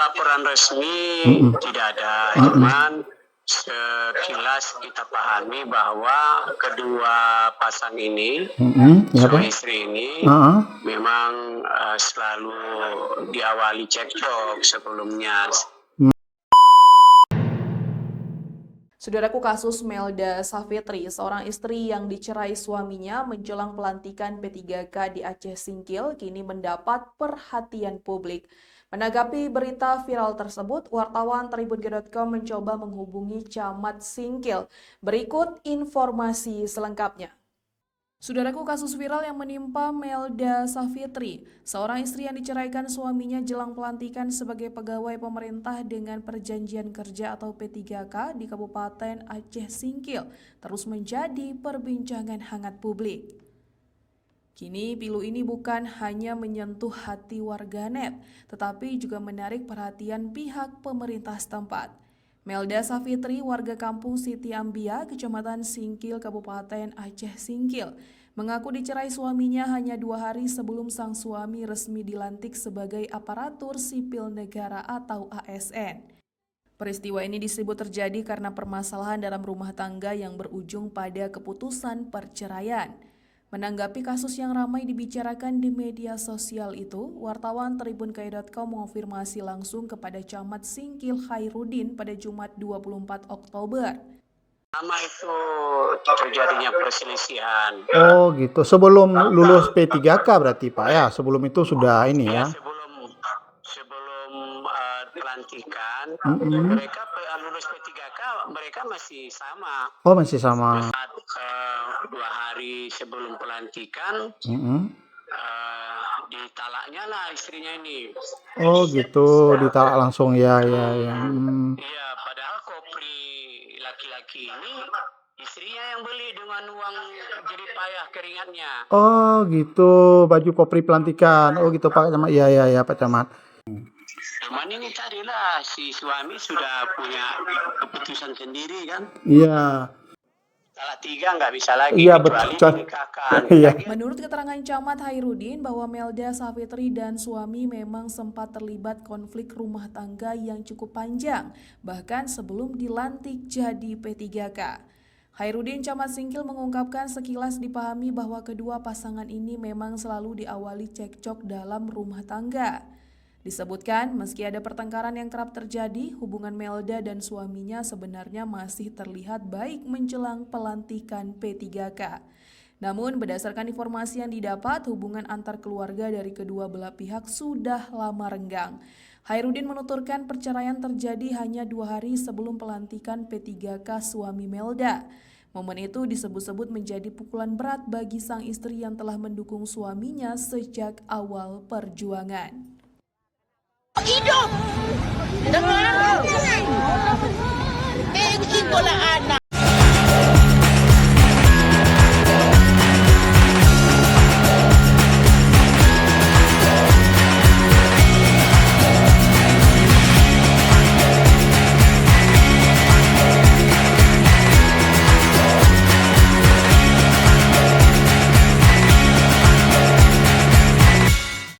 laporan resmi tidak ada, cuman sekilas kita pahami bahwa kedua pasang ini, suami istri ini, memang selalu diawali cekcok sebelumnya. Saudaraku, kasus Melda Savitri, seorang istri yang dicerai suaminya menjelang pelantikan P3K di Aceh Singkil, kini mendapat perhatian publik. Menanggapi berita viral tersebut, wartawan Tribun.com mencoba menghubungi Camat Singkil. Berikut informasi selengkapnya. Saudaraku, kasus viral yang menimpa Melda Savitri, seorang istri yang diceraikan suaminya jelang pelantikan sebagai pegawai pemerintah dengan perjanjian kerja atau P3K di Kabupaten Aceh Singkil, terus menjadi perbincangan hangat publik. Kini pilu ini bukan hanya menyentuh hati warganet, tetapi juga menarik perhatian pihak pemerintah setempat. Melda Savitri, warga kampung Siti Ambia, Kecamatan Singkil, Kabupaten Aceh Singkil, mengaku dicerai suaminya hanya 2 hari sebelum sang suami resmi dilantik sebagai aparatur sipil negara atau ASN. Peristiwa ini disebut terjadi karena permasalahan dalam rumah tangga yang berujung pada keputusan perceraian. Menanggapi kasus yang ramai dibicarakan di media sosial itu, wartawan Tribun.com mengonfirmasi langsung kepada Camat Singkil Khairuddin pada Jumat 24 Oktober. Lama itu terjadinya perselisihan. Oh gitu, sebelum lulus P3K berarti Pak ya, sebelum itu sudah ini ya? Sebelum pelantikan, mereka lulus P3K, mereka masih sama. Oh masih sama. Saat 2 hari sebelum pelantikan, ditalaknya lah istrinya ini. Oh gitu, ditalak langsung ya. Iya, padahal kopri laki-laki ini istrinya yang beli dengan uang jerih payah keringatnya. Oh gitu, baju kopri pelantikan. Oh gitu Pak Camat. Iya Pak Camat. Cuman ini tadilah si suami sudah punya keputusan sendiri kan. Iya. Salah 3 nggak bisa lagi, Iya, kecuali betul. dinikahkan. Iya. Menurut keterangan Camat Khairuddin bahwa Melda Savitri dan suami memang sempat terlibat konflik rumah tangga yang cukup panjang, bahkan sebelum dilantik jadi P3K. Khairuddin Camat Singkil mengungkapkan sekilas dipahami bahwa kedua pasangan ini memang selalu diawali cekcok dalam rumah tangga. Disebutkan, meski ada pertengkaran yang kerap terjadi, hubungan Melda dan suaminya sebenarnya masih terlihat baik menjelang pelantikan P3K. Namun, berdasarkan informasi yang didapat, hubungan antar keluarga dari kedua belah pihak sudah lama renggang. Khairuddin menuturkan perceraian terjadi hanya 2 hari sebelum pelantikan P3K suami Melda. Momen itu disebut-sebut menjadi pukulan berat bagi sang istri yang telah mendukung suaminya sejak awal perjuangan. Hidup dengan itulah anak.